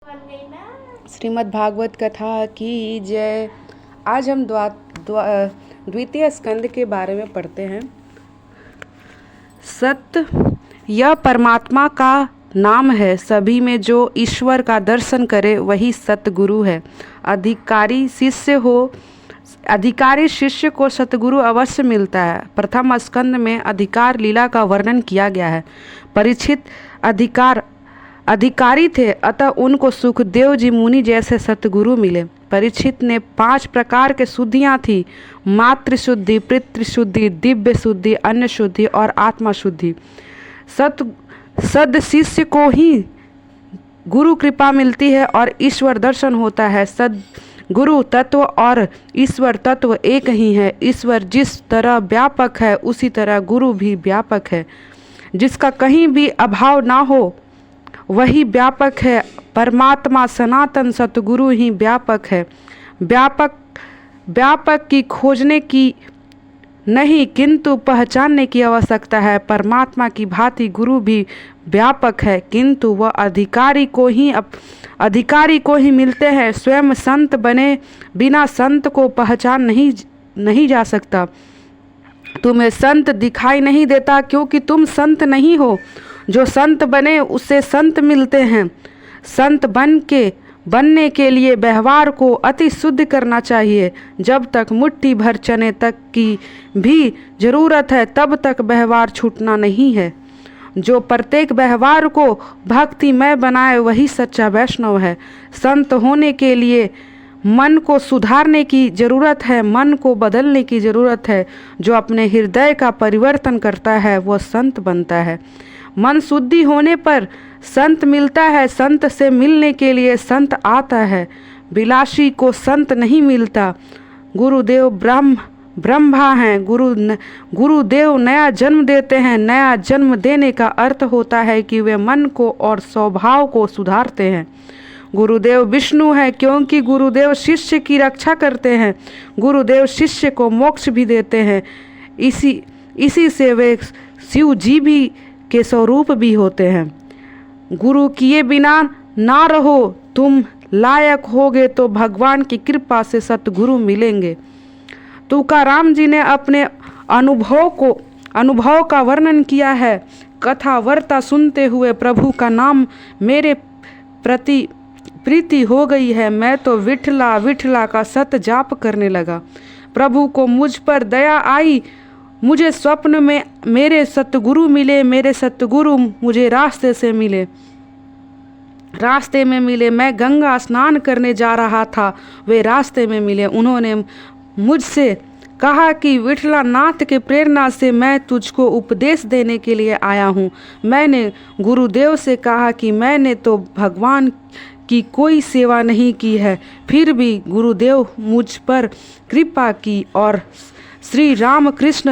श्रीमद् भागवत कथा की जय। आज हम द्वितीय स्कंद के बारे में पढ़ते हैं। सत्य यह परमात्मा का नाम है। सभी में जो ईश्वर का दर्शन करे वही सतगुरु है। अधिकारी शिष्य को सतगुरु अवश्य मिलता है। प्रथम स्कंद में अधिकार लीला का वर्णन किया गया है। परीक्षित अधिकारी थे, अतः उनको सुखदेव जी मुनि जैसे सतगुरु मिले। परीक्षित ने 5 प्रकार के शुद्धियाँ थी: मातृ शुद्धि, पितृ शुद्धि, दिव्य शुद्धि, अन्न शुद्धि और आत्मा शुद्धि। सद शिष्य को ही गुरु कृपा मिलती है और ईश्वर दर्शन होता है। सद गुरु तत्व और ईश्वर तत्व एक ही है। ईश्वर जिस तरह व्यापक है उसी तरह गुरु भी व्यापक है। जिसका कहीं भी अभाव ना हो वही व्यापक है। परमात्मा सनातन सतगुरु ही व्यापक है। व्यापक की खोजने की नहीं किंतु पहचानने की आवश्यकता है। परमात्मा की भांति गुरु भी व्यापक है किंतु वह अधिकारी को ही मिलते हैं। स्वयं संत बने बिना संत को पहचान नहीं जा सकता। तुम्हें संत दिखाई नहीं देता क्योंकि तुम संत नहीं हो। जो संत बने उससे संत मिलते हैं। संत बनने के लिए व्यवहार को अति शुद्ध करना चाहिए। जब तक मुट्ठी भर चने तक की भी जरूरत है तब तक व्यवहार छूटना नहीं है। जो प्रत्येक व्यवहार को भक्तिमय बनाए वही सच्चा वैष्णव है। संत होने के लिए मन को सुधारने की जरूरत है, मन को बदलने की जरूरत है। जो अपने हृदय का परिवर्तन करता है वह संत बनता है। मन शुद्धि होने पर संत मिलता है। संत से मिलने के लिए संत आता है। विलासी को संत नहीं मिलता। गुरुदेव ब्रह्मा हैं। गुरुदेव नया जन्म देते हैं। नया जन्म देने का अर्थ होता है कि वे मन को और स्वभाव को सुधारते हैं। गुरुदेव विष्णु हैं क्योंकि गुरुदेव शिष्य की रक्षा करते हैं। गुरुदेव शिष्य को मोक्ष भी देते हैं। इसी से वे शिव जी भी के स्वरूप भी होते हैं। गुरु किए बिना ना रहो। तुम लायक होगे तो भगवान की कृपा से सतगुरु मिलेंगे। तुकाराम जी ने अपने अनुभव का वर्णन किया है। कथा वार्ता सुनते हुए प्रभु का नाम मेरे प्रति प्रीति हो गई है। मैं तो विठला विठला का सत जाप करने लगा। प्रभु को मुझ पर दया आई। मुझे स्वप्न में मेरे सतगुरु मिले। मेरे सतगुरु मुझे रास्ते में मिले। मैं गंगा स्नान करने जा रहा था, वे रास्ते में मिले। उन्होंने मुझसे कहा कि विठलानाथ के प्रेरणा से मैं तुझको उपदेश देने के लिए आया हूँ। मैंने गुरुदेव से कहा कि मैंने तो भगवान की कोई सेवा नहीं की है, फिर भी गुरुदेव मुझ पर कृपा की और श्री राम कृष्ण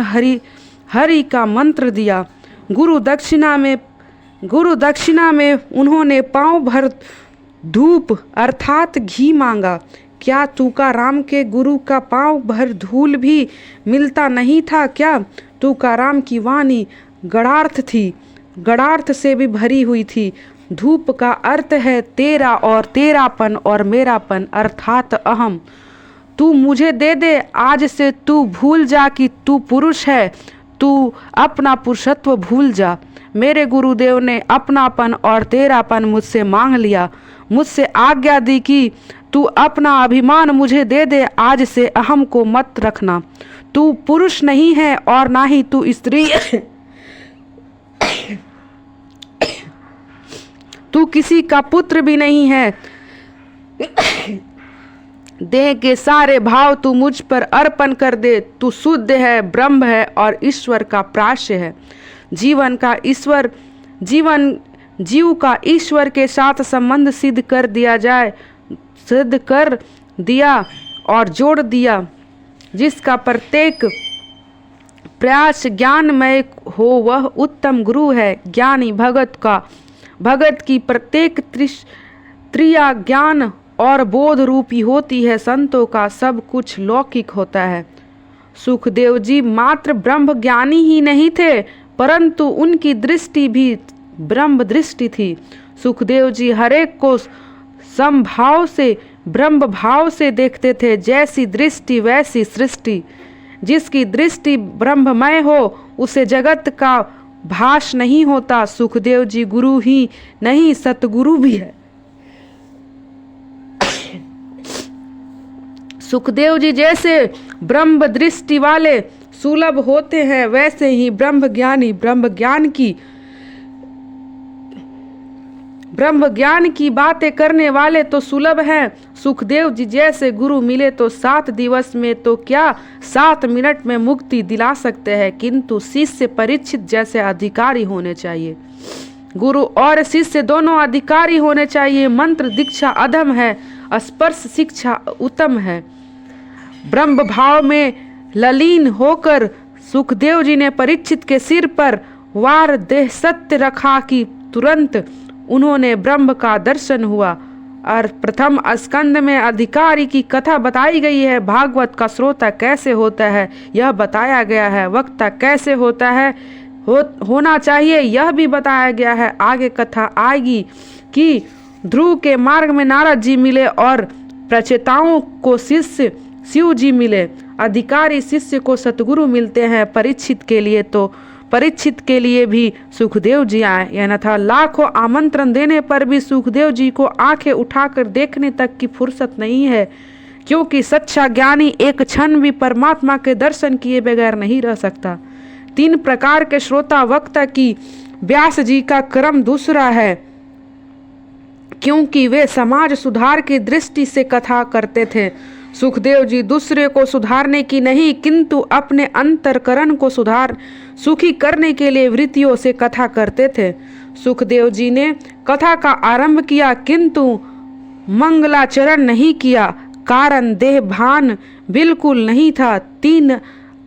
हरि का मंत्र दिया। गुरु दक्षिणा में उन्होंने पांव भर धूप अर्थात घी मांगा। क्या तुकाराम के गुरु का पांव भर धूल भी मिलता नहीं था क्या? तुकाराम की वाणी गणार्थ थी, गणार्थ से भी भरी हुई थी। धूप का अर्थ है तेरा और तेरापन और मेरापन अर्थात अहम। तू मुझे दे दे। आज से तू भूल जा कि तू पुरुष है। तू अपना पुरुषत्व भूल जा। मेरे गुरुदेव ने अपनापन और तेरापन मुझसे मांग लिया। मुझसे आज्ञा दी कि तू अपना अभिमान मुझे दे दे। आज से अहम को मत रखना। तू पुरुष नहीं है और ना ही तू स्त्री। तू किसी का पुत्र भी नहीं है। देह के सारे भाव तू मुझ पर अर्पण कर दे। तू शुद्ध है, ब्रह्म है और ईश्वर का प्राश्य है। जीव का ईश्वर के साथ संबंध सिद्ध कर दिया और जोड़ दिया। जिसका प्रत्येक प्रयास ज्ञानमय हो वह उत्तम गुरु है। ज्ञानी भगत की प्रत्येक क्रिया ज्ञान और बोध रूपी होती है। संतों का सब कुछ लौकिक होता है। सुखदेव जी मात्र ब्रह्म ज्ञानी ही नहीं थे परंतु उनकी दृष्टि भी ब्रह्म दृष्टि थी। सुखदेव जी हरेक को समभाव से ब्रह्म भाव से देखते थे। जैसी दृष्टि वैसी सृष्टि। जिसकी दृष्टि ब्रह्ममय हो उसे जगत का भास नहीं होता। सुखदेव जी गुरु ही नहीं सतगुरु भी है। सुखदेव जी जैसे ब्रह्म दृष्टि वाले सुलभ होते हैं, वैसे ही ब्रह्म ज्ञानी ब्रह्म ज्ञान की बातें करने वाले तो सुलभ हैं। सुखदेव जी जैसे गुरु मिले तो 7 दिवस में तो क्या 7 मिनट में मुक्ति दिला सकते हैं, किंतु शिष्य परीक्षित जैसे अधिकारी होने चाहिए। गुरु और शिष्य दोनों अधिकारी होने चाहिए। मंत्र दीक्षा अधम है, स्पर्श शिक्षा उत्तम है। ब्रह्म भाव में ललीन होकर सुखदेव जी ने परीक्षित के सिर पर वार देह सत्य रखा कि तुरंत उन्होंने ब्रह्म का दर्शन हुआ। और प्रथम स्कंद में अधिकारी की कथा बताई गई है। भागवत का श्रोता कैसे होता है यह बताया गया है। वक्ता कैसे होता है होना चाहिए यह भी बताया गया है। आगे कथा आएगी कि ध्रुव के मार्ग में नारद जी मिले और प्रचेताओं को शिष्य शिव जी मिले। अधिकारी शिष्य को सतगुरु मिलते हैं। परीक्षित के लिए भी सुखदेव जी आए। यह न था लाखों आमंत्रण देने पर भी सुखदेव जी को आंखें उठाकर देखने तक की फुर्सत नहीं है, क्योंकि सच्चा ज्ञानी एक क्षण भी परमात्मा के दर्शन किए बगैर नहीं रह सकता। 3 प्रकार के श्रोता वक्ता की व्यास जी का क्रम दूसरा है, क्योंकि वे समाज सुधार की दृष्टि से कथा करते थे। सुखदेव जी दूसरे को सुधारने की नहीं, किंतु अपने अंतरकरण को सुखी करने के लिए वृत्तियों से कथा करते थे। सुखदेव जी ने कथा का आरंभ किया, किंतु मंगलाचरण नहीं किया, कारण देह भान बिल्कुल नहीं था। 3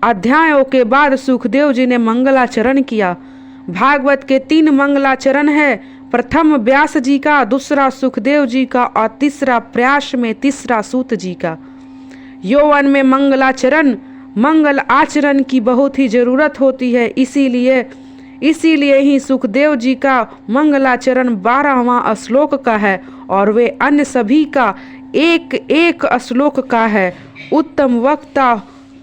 अध्यायों के बाद सुखदेव जी ने मंगलाचरण किया। भागवत के 3 मंगलाचरण है। प्रथम व्यास जी का, दूसरा सुखदेव जी का और तीसरा प्रयास में तीसरा सूत जी का। यौवन में मंगल आचरण की बहुत ही जरूरत होती है। इसीलिए ही सुखदेव जी का मंगलाचरण 12वां श्लोक का है और वे अन्य सभी का एक श्लोक का है। उत्तम वक्ता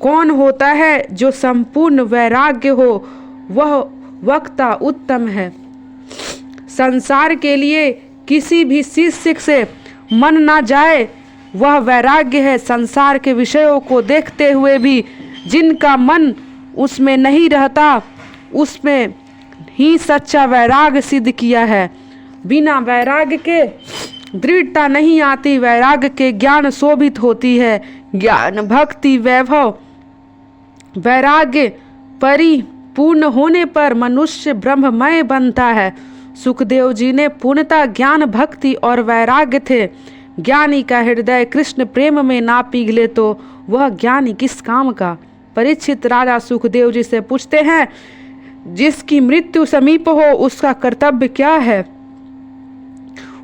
कौन होता है? जो संपूर्ण वैराग्य हो, वह वक्ता उत्तम है। संसार के लिए किसी भी शिष्य से मन ना जाए, वह वैराग्य है। संसार के विषयों को देखते हुए भी जिनका मन उसमें नहीं रहता, उसमें ही सच्चा वैराग्य सिद्ध किया है। बिना वैराग्य के दृढ़ता नहीं आती। वैराग्य के ज्ञान शोभित होती है। ज्ञान भक्ति वैभव वैराग्य परिपूर्ण होने पर मनुष्य ब्रह्ममय बनता है। सुखदेव जी ने पूर्णता ज्ञान भक्ति और वैराग्य थे। ज्ञानी का हृदय कृष्ण प्रेम में ना पिघले तो वह ज्ञानी किस काम का? परीक्षित राजा सुखदेव जी से पूछते हैं, जिसकी मृत्यु समीप हो उसका कर्तव्य क्या है?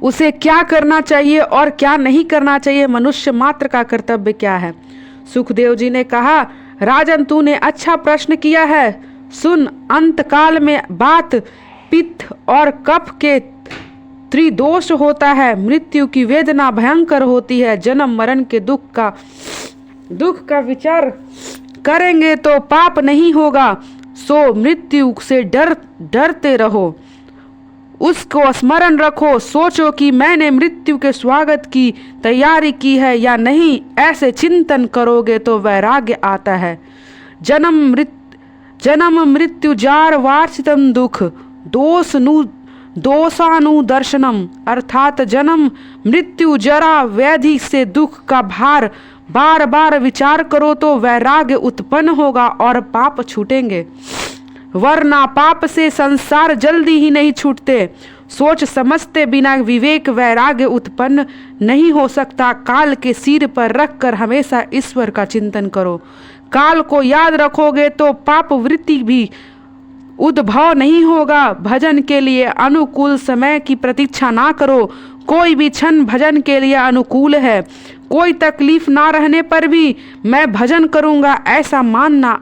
उसे क्या करना चाहिए और क्या नहीं करना चाहिए? मनुष्य मात्र का कर्तव्य क्या है? सुखदेव जी ने कहा, राजन तूने अच्छा प्रश्न किया है। सुन, अंतकाल में बात पित्त और कफ के त्रिदोष होता है। मृत्यु की वेदना भयंकर होती है। जन्म मरण के दुख का विचार करेंगे तो पाप नहीं होगा। सो मृत्यु से डरते रहो, उसको स्मरण रखो। सोचो कि मैंने मृत्यु के स्वागत की तैयारी की है या नहीं। ऐसे चिंतन करोगे तो वैराग्य आता है। जन्म मृत्यु जार वार्षितम दुख दोषानुदर्शनम, अर्थात जन्म मृत्यु जरा व्याधि से दुख का भार बार बार विचार करो तो वैराग्य उत्पन्न होगा और पाप छूटेंगे, वरना पाप से संसार जल्दी ही नहीं छूटते। सोच समझते बिना विवेक वैराग्य उत्पन्न नहीं हो सकता। काल के सिर पर रखकर हमेशा ईश्वर का चिंतन करो। काल को याद रखोगे तो पाप वृत्ति भी उद्भव नहीं होगा। भजन के लिए अनुकूल समय की प्रतीक्षा ना करो। कोई भी क्षण भजन के लिए अनुकूल है। कोई तकलीफ ना रहने पर भी मैं भजन करूंगा ऐसा मानना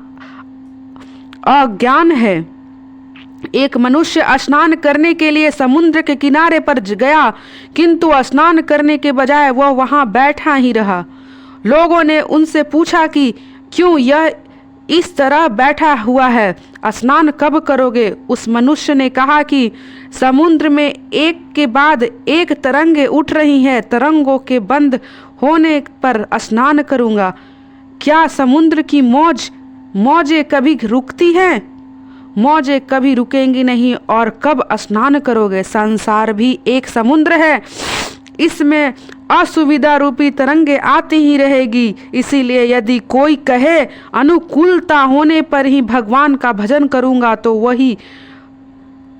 अज्ञान है। एक मनुष्य स्नान करने के लिए समुद्र के किनारे पर गया, किंतु स्नान करने के बजाय वह वहां बैठा ही रहा। लोगों ने उनसे पूछा कि क्यों यह इस तरह बैठा हुआ है, स्नान कब करोगे? उस मनुष्य ने कहा कि समुद्र में एक के बाद एक तरंगें उठ रही हैं, तरंगों के बंद होने पर स्नान करूंगा। क्या समुद्र की मौजें कभी रुकती हैं? मौजें कभी रुकेंगी नहीं। और कब स्नान करोगे? संसार भी एक समुद्र है, इसमें असुविधा रूपी तरंगे आती ही रहेगी। इसीलिए यदि कोई कहे अनुकूलता होने पर ही भगवान का भजन करूंगा, तो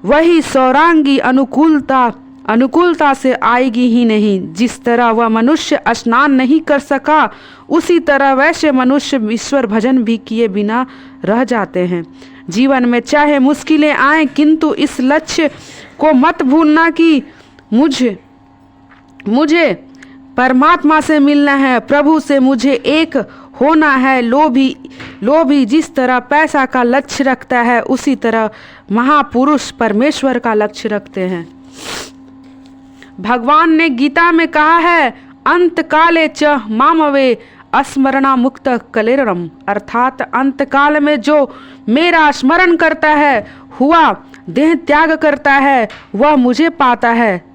वही सौरांगी अनुकूलता से आएगी ही नहीं। जिस तरह वह मनुष्य स्नान नहीं कर सका, उसी तरह वैसे मनुष्य ईश्वर भजन भी किए बिना रह जाते हैं। जीवन में चाहे मुश्किलें आए, किंतु इस लक्ष्य को मत भूलना कि मुझे परमात्मा से मिलना है, प्रभु से मुझे एक होना है। लोभी जिस तरह पैसा का लक्ष्य रखता है, उसी तरह महापुरुष परमेश्वर का लक्ष्य रखते हैं। भगवान ने गीता में कहा है, अंत काले च मामवे स्मरणा मुक्त कलेरम, अर्थात अंत काल में जो मेरा स्मरण करता है, हुआ देह त्याग करता है, वह मुझे पाता है।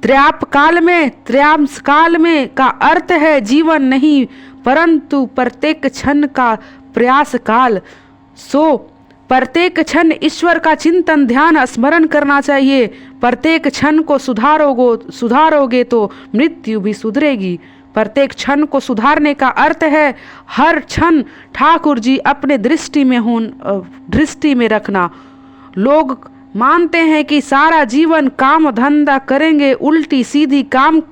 त्रयांश काल में का अर्थ है जीवन नहीं, परंतु प्रत्येक क्षण का प्रयास काल। सो प्रत्येक क्षण ईश्वर का चिंतन ध्यान स्मरण करना चाहिए। प्रत्येक क्षण को सुधारोगे तो मृत्यु भी सुधरेगी। प्रत्येक क्षण को सुधारने का अर्थ है हर क्षण ठाकुर जी अपने दृष्टि में रखना। लोग मानते हैं कि सारा जीवन काम धंधा करेंगे, उल्टी सीधी काम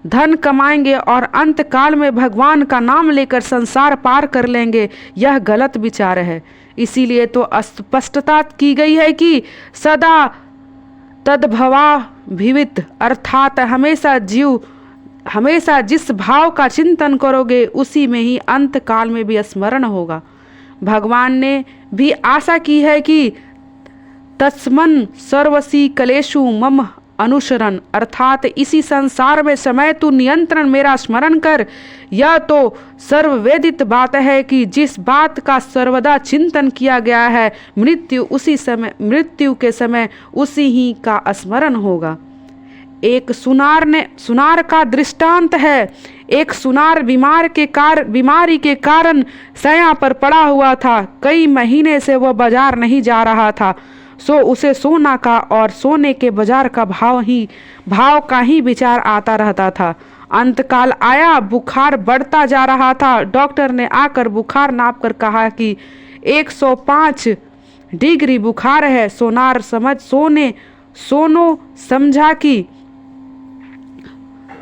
धन कमाएंगे और अंत काल में भगवान का नाम लेकर संसार पार कर लेंगे। यह गलत विचार है। इसीलिए तो स्पष्टता की गई है कि सदा तद्भवाभिवित, अर्थात हमेशा जिस भाव का चिंतन करोगे, उसी में ही अंत काल में भी स्मरण होगा। भगवान ने भी आशा की है कि तस्मन् सर्वसी कलेषु मम अनुसरण, अर्थात इसी संसार में समय तू नियंत्रण मेरा स्मरण कर। यह तो सर्ववेदित बात है कि जिस बात का सर्वदा चिंतन किया गया है, मृत्यु के समय उसी ही का स्मरण होगा। एक सुनार का दृष्टांत है। एक सुनार बीमारी के कारण शैया पर पड़ा हुआ था। कई महीने से वह बाजार नहीं जा रहा था। सो उसे सोना का और सोने के बाजार का भाव का ही विचार आता रहता था। अंतकाल आया, बुखार बढ़ता जा रहा था। डॉक्टर ने आकर बुखार नापकर कहा कि 105 डिग्री बुखार है। सोनार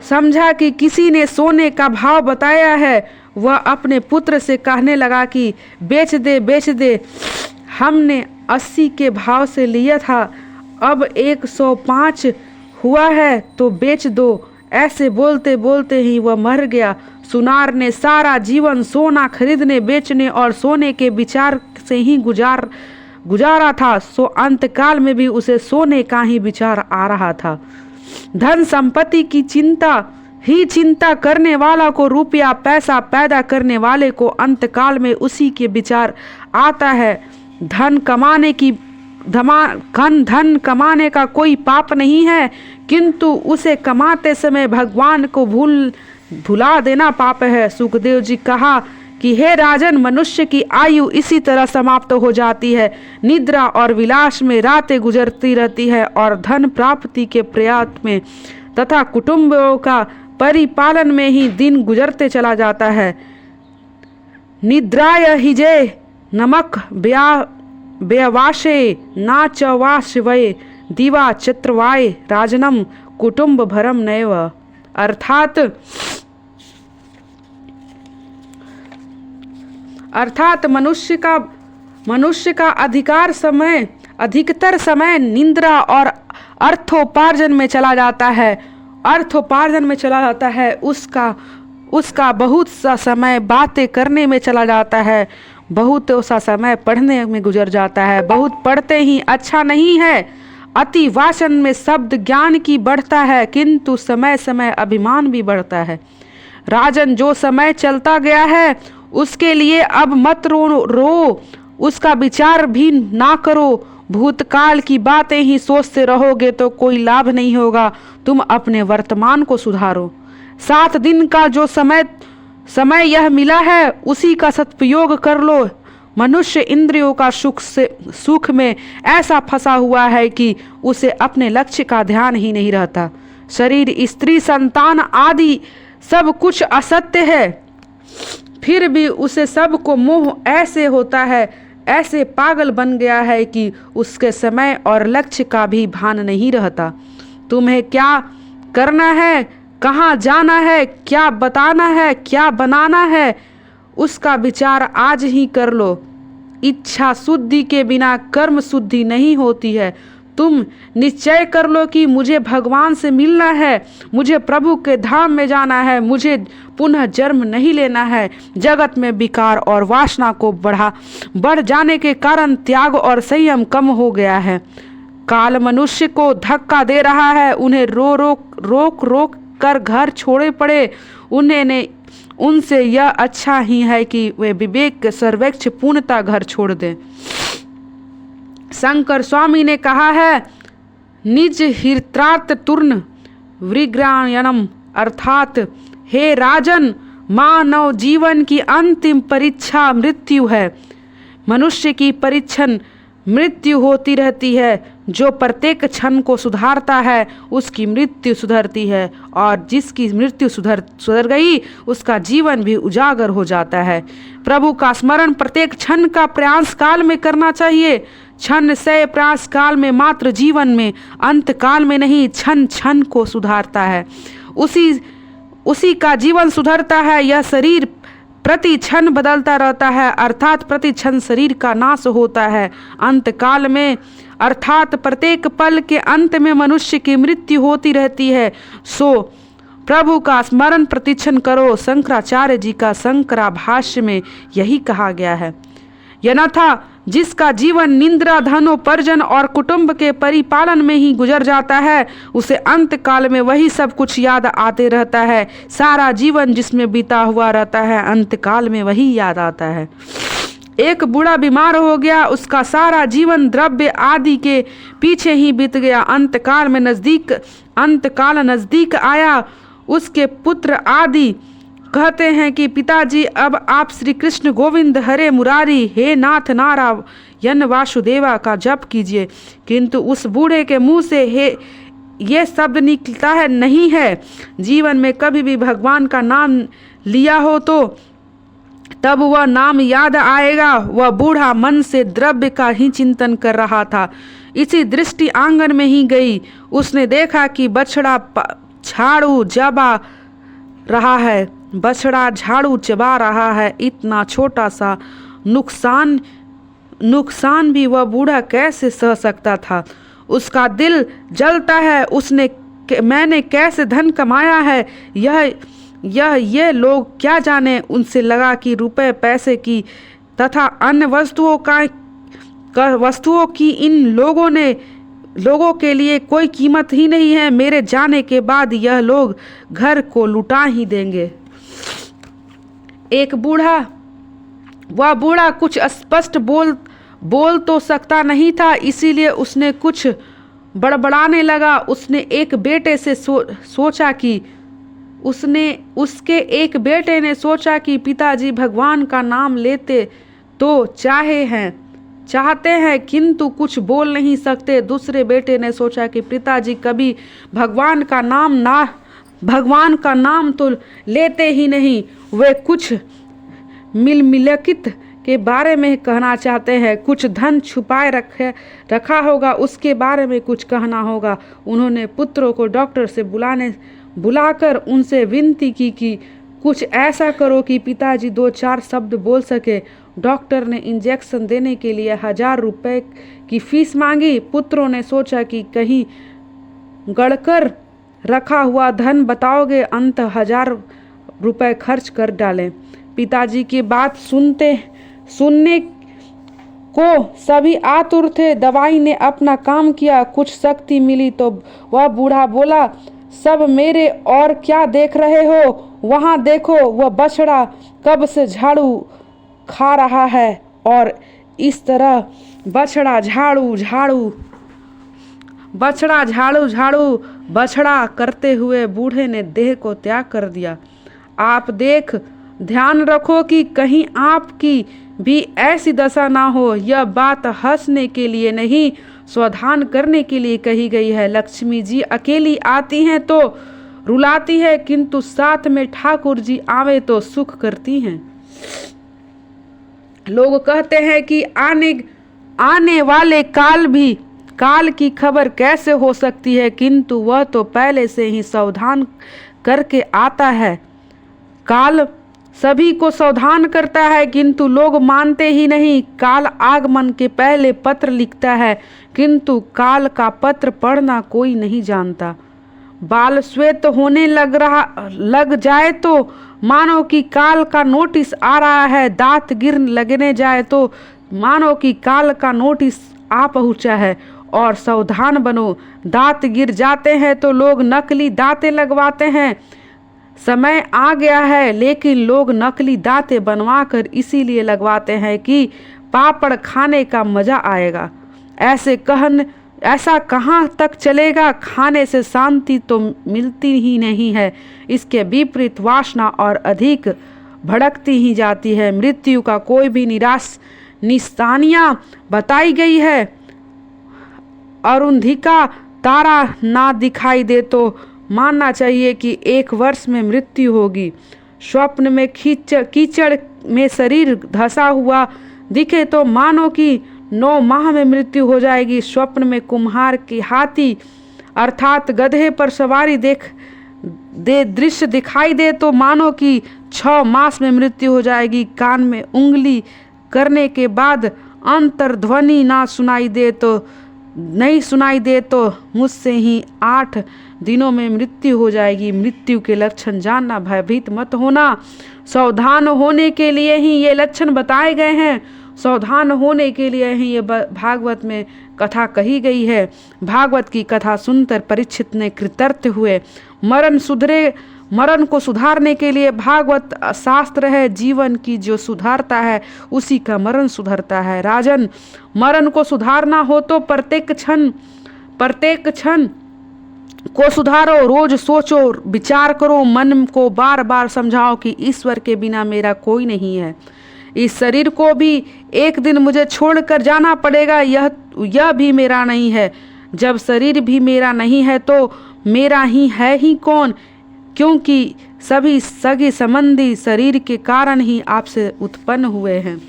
समझा कि किसी ने सोने का भाव बताया है। वह अपने पुत्र से कहने लगा कि बेच दे, हमने 80 के भाव से लिया था, अब 105 हुआ है तो बेच दो। ऐसे बोलते बोलते ही वह मर गया। सुनार ने सारा जीवन सोना खरीदने, बेचने और सोने के विचार से ही गुजारा था। सो अंतकाल में भी उसे सोने का ही विचार आ रहा था। धन संपत्ति की चिंता करने वाला को रुपया पैसा पैदा करने वाले को अंतकाल में उसी के विचार आता है। धन कमाने का कोई पाप नहीं है, किंतु उसे कमाते समय भगवान को भुला देना पाप है। सुखदेव जी कहा कि हे राजन, मनुष्य की आयु इसी तरह समाप्त हो जाती है। निद्रा और विलास में रातें गुजरती रहती है और धन प्राप्ति के प्रयास में तथा कुटुंबों का परिपालन में ही दिन गुजरते चला जाता है। निद्राय हिजे नमक व्यवाशे ना च वा शिवय दिवा चत्रवाय राजनम कुटुंब भरम नैव, अर्थात मनुष्य का अधिकतर समय निद्रा और अर्थोपार्जन में चला जाता है। उसका बहुत सा समय बातें करने में चला जाता है। बहुत सा समय पढ़ने में गुजर जाता है। बहुत पढ़ते ही अच्छा नहीं है। अति वाचन में शब्द ज्ञान की बढ़ता है, किंतु समय समय अभिमान भी बढ़ता है। राजन, जो समय चलता गया है उसके लिए अब मत रो, उसका विचार भी ना करो। भूतकाल की बातें ही सोचते रहोगे तो कोई लाभ नहीं होगा। तुम अपने वर्तमान को सुधारो। 7 दिन का जो समय यह मिला है उसी का सदुपयोग कर लो। मनुष्य इंद्रियों का सुख में ऐसा फंसा हुआ है कि उसे अपने लक्ष्य का ध्यान ही नहीं रहता। शरीर, स्त्री, संतान आदि सब कुछ असत्य है, फिर भी उसे सब को मोह ऐसे होता है, ऐसे पागल बन गया है कि उसके समय और लक्ष्य का भी भान नहीं रहता। तुम्हें क्या करना है, कहाँ जाना है, क्या बताना है, क्या बनाना है, उसका विचार आज ही कर लो। इच्छा शुद्धि के बिना कर्म शुद्धि नहीं होती है। तुम निश्चय कर लो कि मुझे भगवान से मिलना है, मुझे प्रभु के धाम में जाना है, मुझे पुनः जन्म नहीं लेना है। जगत में विकार और वासना को बढ़ जाने के कारण त्याग और संयम कम हो गया है। काल मनुष्य को धक्का दे रहा है। उन्हें रोक कर घर छोड़े पड़े। उनसे यह अच्छा ही है कि वे विवेक के सर्वोच्च पूर्णता घर छोड़ दें। शंकर स्वामी ने कहा है, निज हित्रार्थ तुर्ण विग्रहणम, अर्थात हे राजन, मानव जीवन की अंतिम परीक्षा मृत्यु है। मनुष्य की परीक्षण मृत्यु होती रहती है। जो प्रत्येक क्षण को सुधारता है उसकी मृत्यु सुधरती है, और जिसकी मृत्यु सुधर गई उसका जीवन भी उजागर हो जाता है। प्रभु का स्मरण प्रत्येक क्षण का प्रयास काल में करना चाहिए। क्षण से प्रयास काल में मात्र जीवन में, अंत काल में नहीं। क्षण क्षण को सुधारता है, उसी का जीवन सुधरता है। यह शरीर प्रति क्षण बदलता रहता है, अर्थात प्रति क्षण शरीर का नाश होता है। अंत काल में अर्थात प्रत्येक पल के अंत में मनुष्य की मृत्यु होती रहती है। सो प्रभु का स्मरण प्रतिक्षण करो। शंकराचार्य जी का शंकरा भाष्य में यही कहा गया है। अन्यथा जिसका जीवन निंद्रा, धनोपार्जन और कुटुंब के परिपालन में ही गुजर जाता है, उसे अंत काल में वही सब कुछ याद आते रहता है। सारा जीवन जिसमें बीता हुआ रहता है, अंत काल में वही याद आता है। एक बूढ़ा बीमार हो गया, उसका सारा जीवन द्रव्य आदि के पीछे ही बीत गया। अंतकाल नजदीक आया। उसके पुत्र आदि कहते हैं कि पिताजी, अब आप श्री कृष्ण गोविंद हरे मुरारी, हे नाथ नारायण वासुदेवा का जप कीजिए। किंतु उस बूढ़े के मुंह से ये शब्द निकलता है नहीं है। जीवन में कभी भी भगवान का नाम लिया हो तो तब वह नाम याद आएगा। वह बूढ़ा मन से द्रव्य का ही चिंतन कर रहा था। इसी दृष्टि आंगन में ही गई। उसने देखा कि बछड़ा झाड़ू चबा रहा है। इतना छोटा सा नुकसान भी वह बूढ़ा कैसे सह सकता था। उसका दिल जलता है। मैंने कैसे धन कमाया है, ये लोग क्या जाने। उनसे लगा कि रुपए पैसे की तथा अन्य वस्तुओं की इन लोगों के लिए कोई कीमत ही नहीं है। मेरे जाने के बाद यह लोग घर को लुटा ही देंगे। वह बूढ़ा कुछ स्पष्ट बोल तो सकता नहीं था, इसीलिए उसने कुछ बड़बड़ाने लगा। उसके एक बेटे ने सोचा कि पिताजी भगवान का नाम लेते तो चाहते हैं किंतु कुछ बोल नहीं सकते। दूसरे बेटे ने सोचा कि पिताजी कभी भगवान का नाम तो लेते ही नहीं। वे कुछ मिलकित के बारे में कहना चाहते हैं, कुछ धन छुपाए रखा होगा, उसके बारे में कुछ कहना होगा। उन्होंने पुत्रों को डॉक्टर से बुलाकर उनसे विनती की कि कुछ ऐसा करो कि पिताजी 2-4 शब्द बोल सके। डॉक्टर ने इंजेक्शन देने के लिए 1000 रुपए की फीस मांगी। पुत्रों ने सोचा कि कहीं गड़कर रखा हुआ धन बताओगे, अंत 1000 रुपए खर्च कर डालें। पिताजी की बात सुनने को सभी आतुर थे। दवाई ने अपना काम किया, कुछ शक्ति मिली तो वह बूढ़ा बोला, सब मेरे और क्या देख रहे हो? वहाँ देखो, वह बछड़ा कब से झाड़ू खा रहा है। और इस तरह बछड़ा झाड़ू झाड़ू बछड़ा करते हुए बूढ़े ने देह को त्याग कर दिया। आप ध्यान रखो कि कहीं आपकी भी ऐसी दशा ना हो। यह बात हंसने के लिए नहीं, सावधान करने के लिए कही गई है। लक्ष्मी जी अकेली आती हैं तो रुलाती है, किंतु साथ में ठाकुर जी आवे तो सुख करती हैं। लोग कहते हैं कि आने वाले काल की खबर कैसे हो सकती है, किंतु वह तो पहले से ही सावधान करके आता है। काल सभी को सावधान करता है, किंतु लोग मानते ही नहीं। काल आगमन के पहले पत्र लिखता है, किंतु काल का पत्र पढ़ना कोई नहीं जानता। बाल श्वेत होने लग जाए तो मानो कि काल का नोटिस आ रहा है। दांत गिरने लगने जाए तो मानो कि काल का नोटिस आ पहुंचा है। और सावधान बनो, दांत गिर जाते हैं तो लोग नकली दांतें लगवाते हैं। समय आ गया है, लेकिन लोग नकली दांतें बनवाकर इसीलिए लगवाते हैं कि पापड़ खाने का मजा आएगा। ऐसा कहाँ तक चलेगा? खाने से शांति तो मिलती ही नहीं है, इसके विपरीत वासना और अधिक भड़कती ही जाती है। मृत्यु का कोई भी निशानियाँ बताई गई है। अरुंधिका तारा ना दिखाई दे तो मानना चाहिए कि 1 वर्ष में मृत्यु होगी। स्वप्न में कीचड़ में शरीर धंसा हुआ दिखे तो मानो कि 9 माह में मृत्यु हो जाएगी। स्वप्न में कुम्हार की हाथी अर्थात गधे पर सवारी दृश्य दिखाई दे तो मानो कि 6 मास में मृत्यु हो जाएगी। कान में उंगली करने के बाद अंतर्ध्वनि नहीं सुनाई दे तो मुझसे ही 8 दिनों में मृत्यु हो जाएगी। मृत्यु के लक्षण जानना, भयभीत मत होना। सावधान होने के लिए ही ये लक्षण बताए गए हैं। सावधान होने के लिए ही ये भागवत में कथा कही गई है। भागवत की कथा सुनकर परीक्षित ने कृतर्थ हुए। मरण को सुधारने के लिए भागवत शास्त्र है। जीवन की जो सुधारता है उसी का मरण सुधरता है। राजन, मरण को सुधारना हो तो प्रत्येक क्षण को सुधारो। रोज सोचो, विचार करो, मन को बार बार समझाओ कि ईश्वर के बिना मेरा कोई नहीं है। इस शरीर को भी एक दिन मुझे छोड़कर जाना पड़ेगा, यह भी मेरा नहीं है। जब शरीर भी मेरा नहीं है तो मेरा ही है ही कौन? क्योंकि सभी सगे संबंधी शरीर के कारण ही आपसे उत्पन्न हुए हैं।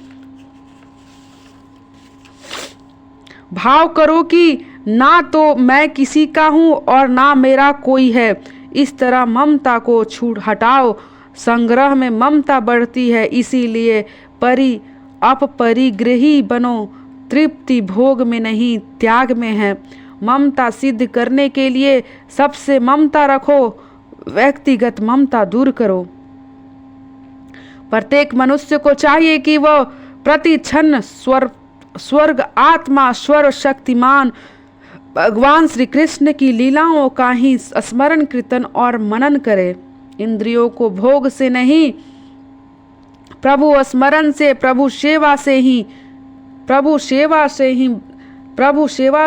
भाव करो कि ना तो मैं किसी का हूँ और ना मेरा कोई है। इस तरह ममता को हटाओ। संग्रह में ममता बढ़ती है, इसीलिए अपरिग्रही बनो। तृप्ति भोग में नहीं, त्याग में है। ममता सिद्ध करने के लिए सबसे ममता रखो, व्यक्तिगत ममता दूर करो। प्रत्येक मनुष्य को चाहिए कि वह प्रति क्षण स्वर्ग आत्मा सर्वशक्तिमान भगवान श्री कृष्ण की लीलाओं का ही स्मरण कीर्तन और मनन करे। इंद्रियों को भोग से नहीं, प्रभु स्मरण से, प्रभु सेवा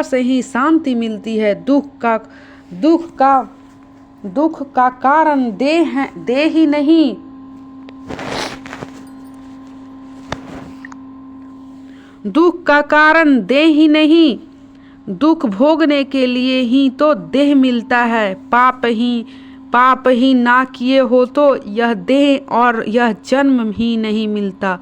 से ही शांति मिलती है। दुख का कारण देह ही नहीं, दुख का कारण देह ही नहीं, दुख भोगने के लिए ही तो देह मिलता है। पाप ही ना किए हो तो यह देह और यह जन्म ही नहीं मिलता।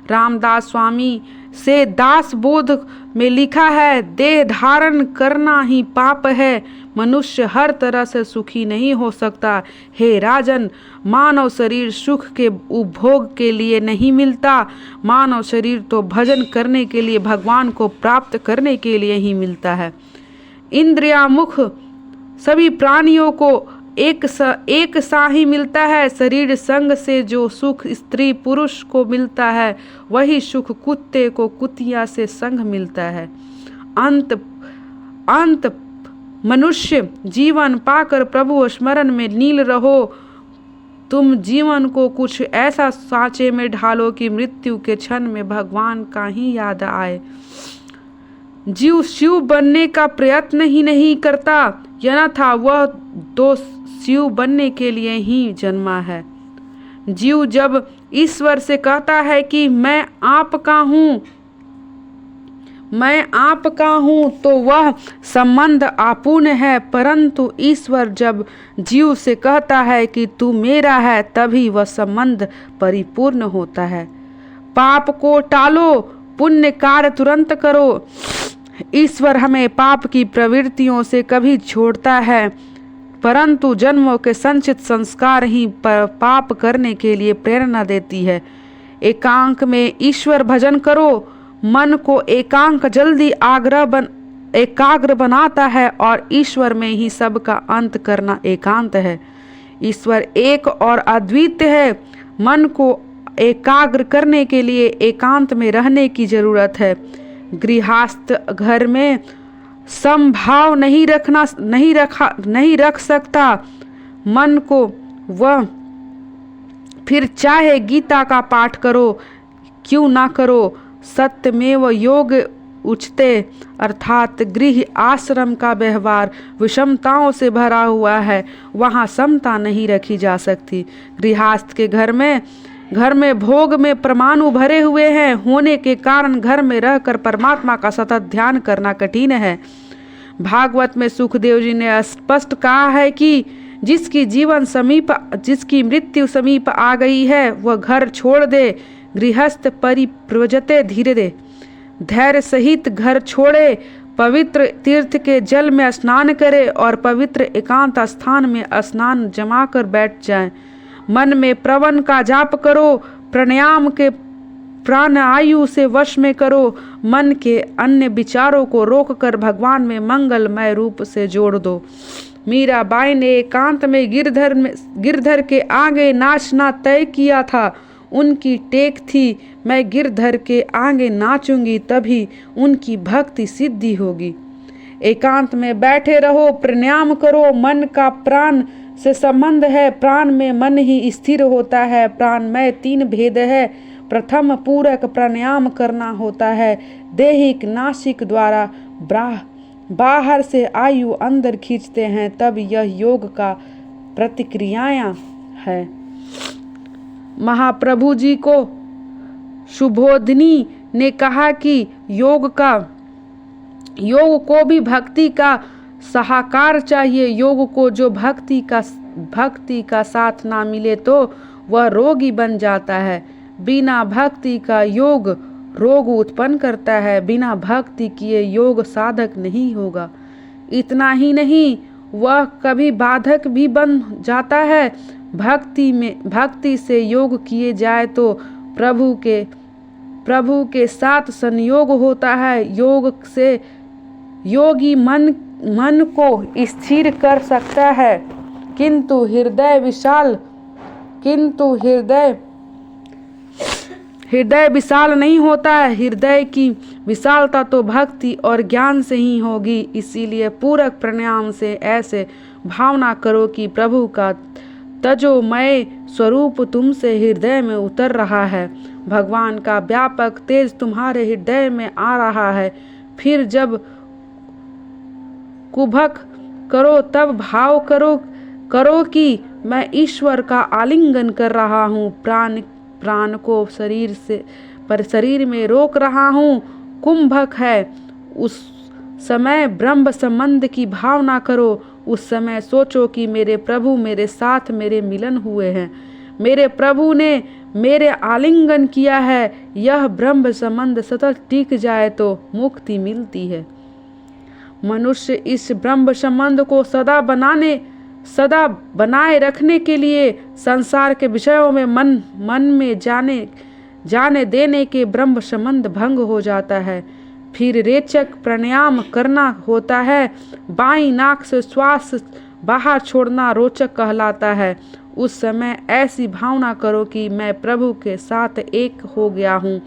रामदास स्वामी से दास बोध में लिखा है, देह धारण करना ही पाप है। मनुष्य हर तरह से सुखी नहीं हो सकता। हे राजन, मानव शरीर सुख के उपभोग के लिए नहीं मिलता। मानव शरीर तो भजन करने के लिए, भगवान को प्राप्त करने के लिए ही मिलता है। इंद्रिया मुख सभी प्राणियों को एक सा ही मिलता है। शरीर संग से जो सुख स्त्री पुरुष को मिलता है, वही सुख कुत्ते को कुतिया से संग मिलता है। अंत मनुष्य जीवन पाकर प्रभु स्मरण में लीन रहो। तुम जीवन को कुछ ऐसा सांचे में ढालो कि मृत्यु के क्षण में भगवान का ही याद आए। जीव शिव बनने का प्रयत्न ही नहीं करता, अन्यथा वह तो शिव बनने के लिए ही जन्मा है। जीव जब ईश्वर से कहता है कि मैं आपका हूँ, मैं आपका हूँ, तो वह संबंध अपूर्ण है। परंतु ईश्वर जब जीव से कहता है कि तू मेरा है, तभी वह संबंध परिपूर्ण होता है। पाप को टालो, पुण्य कार्य तुरंत करो। ईश्वर हमें पाप की प्रवृत्तियों से कभी छोड़ता है, परंतु जन्मों के संचित संस्कार ही पाप करने के लिए प्रेरणा देती है। एकांत में ईश्वर भजन करो। मन को एकांत जल्दी एकाग्र बनाता है और ईश्वर में ही सबका अंत करना एकांत है। ईश्वर एक और अद्वितीय है। मन को एकाग्र करने के लिए एकांत में रहने की जरूरत है। गृहस्थ घर में समभाव नहीं रख सकता मन को, वह फिर चाहे गीता का पाठ करो क्यों ना करो। सत्यमेव योग उच्चते, अर्थात गृह आश्रम का व्यवहार विषमताओं से भरा हुआ है, वहाँ समता नहीं रखी जा सकती। गृहस्थ के घर में भोग में परमाणु भरे हुए हैं होने के कारण घर में रहकर परमात्मा का सतत ध्यान करना कठिन है। भागवत में सुखदेव जी ने स्पष्ट कहा है कि जिसकी मृत्यु समीप आ गई है, वह घर छोड़ दे। गृहस्थ परिव्रजते धीरे, धैर्य सहित घर छोड़े, पवित्र तीर्थ के जल में स्नान करे और पवित्र एकांत स्थान में स्नान जमा कर बैठ जाए। मन में प्रवन का जाप करो, प्राणायाम के प्राणायु से वश में करो। मन के अन्य विचारों को रोककर भगवान में मंगलमय रूप से जोड़ दो। मीराबाई ने एकांत में गिरधर के आगे नाचना तय किया था। उनकी टेक थी, मैं गिरधर के आगे नाचूंगी तभी उनकी भक्ति सिद्धि होगी। एकांत में बैठे रहो, प्राणायाम करो। मन का प्राण से संबंध है। प्राण में मन ही स्थिर होता है। प्राण में 3 भेद है। प्रथम पूरक प्राणायाम करना होता है। दैहिक नासिक द्वारा बाहर से आयु अंदर खींचते हैं, तब यह योग का प्रतिक्रियाएं है। महाप्रभु जी को सुबोधिनी ने कहा कि योग को भी भक्ति का सहाकार चाहिए। योग को जो भक्ति का साथ ना मिले तो वह रोगी बन जाता है। बिना भक्ति का योग रोग उत्पन्न करता है। बिना भक्ति किए योग साधक नहीं होगा। इतना ही नहीं, वह कभी बाधक भी बन जाता है। भक्ति से योग किए जाए तो प्रभु के साथ संयोग होता है। योग से योगी मन को स्थिर कर सकता है, किंतु हृदय विशाल नहीं होता है। हृदय की विशालता तो भक्ति और ज्ञान से ही होगी। इसीलिए पूरक प्राणायाम से ऐसे भावना करो कि प्रभु का तेजोमय स्वरूप तुमसे हृदय में उतर रहा है। भगवान का व्यापक तेज तुम्हारे हृदय में आ रहा है। फिर जब कुभक करो तब भाव करो कि मैं ईश्वर का आलिंगन कर रहा हूँ। प्राण को शरीर में रोक रहा हूँ। कुंभक है, उस समय ब्रह्म संबंध की भावना करो। उस समय सोचो कि मेरे प्रभु मेरे साथ मेरे मिलन हुए हैं। मेरे प्रभु ने मेरे आलिंगन किया है। यह ब्रह्म संबंध सतत टिक जाए तो मुक्ति मिलती है। मनुष्य इस ब्रह्म संबंध को सदा बनाए रखने के लिए संसार के विषयों में मन में जाने देने के ब्रह्म संबंध भंग हो जाता है। फिर रेचक प्राणायाम करना होता है। बाईं नाक से श्वास बाहर छोड़ना रोचक कहलाता है। उस समय ऐसी भावना करो कि मैं प्रभु के साथ एक हो गया हूँ,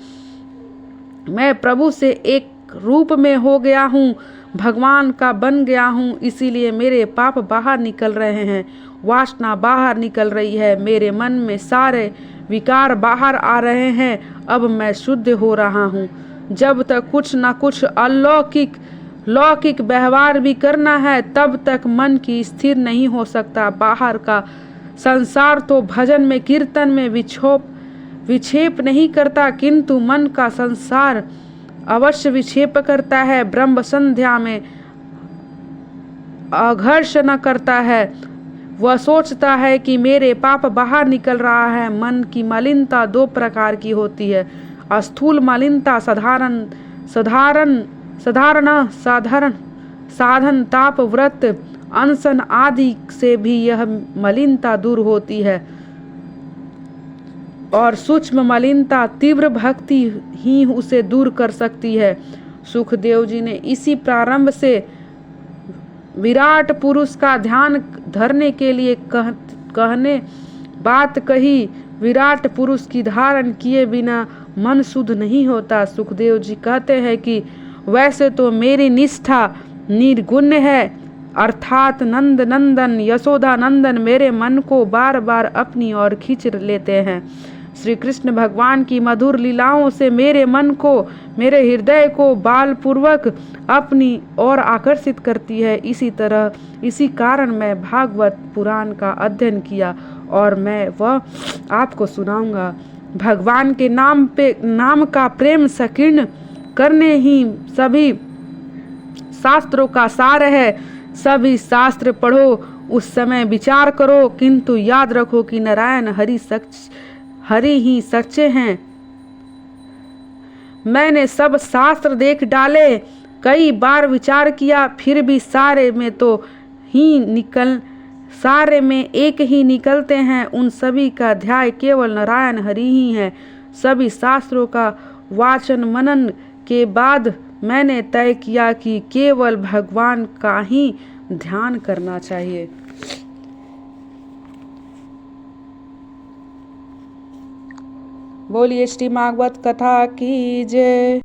मैं प्रभु से एक रूप में हो गया हूँ, भगवान का बन गया हूँ। इसीलिए मेरे पाप बाहर निकल रहे हैं, वासना बाहर निकल रही है, मेरे मन में सारे विकार बाहर आ रहे हैं। अब मैं शुद्ध हो रहा हूँ। जब तक कुछ न कुछ लौकिक व्यवहार भी करना है, तब तक मन की स्थिर नहीं हो सकता। बाहर का संसार तो भजन में, कीर्तन में विक्षेप नहीं करता, किंतु मन का संसार अवश्य विक्षेप करता है। ब्रह्म संध्या में अघर्ष न करता है। वह सोचता है कि मेरे पाप बाहर निकल रहा है। मन की मलिनता दो प्रकार की होती है। स्थूल मलिनता साधन ताप व्रत अनशन आदि से भी यह मलिनता दूर होती है, और सूक्ष्म मलिनता तीव्र भक्ति ही उसे दूर कर सकती है। सुखदेव जी ने इसी प्रारंभ से विराट पुरुष का ध्यान धरने के लिए कहने बात कही। विराट पुरुष की धारण किए बिना मन शुद्ध नहीं होता। सुखदेव जी कहते हैं कि वैसे तो मेरी निष्ठा निर्गुण है, अर्थात नंद नंदन यशोदा नंदन मेरे मन को बार बार अपनी ओर खींच लेते हैं। श्री कृष्ण भगवान की मधुर लीलाओं से मेरे मन को, मेरे हृदय को बालपूर्वक अपनी ओर आकर्षित करती है। इसी कारण मैं भागवत पुराण का अध्ययन किया और मैं वह आपको सुनाऊंगा। भगवान के नाम का प्रेम संकीर्ण करने ही सभी शास्त्रों का सार है। सभी शास्त्र पढ़ो, उस समय विचार करो, किंतु याद रखो कि नारायण हरि ही सच्चे हैं। मैंने सब शास्त्र देख डाले, कई बार विचार किया, फिर भी सारे में एक ही निकलते हैं। उन सभी का ध्यान केवल नारायण हरि ही है। सभी शास्त्रों का वाचन मनन के बाद मैंने तय किया कि केवल भगवान का ही ध्यान करना चाहिए। बोलिए श्री भागवत कथा की जय।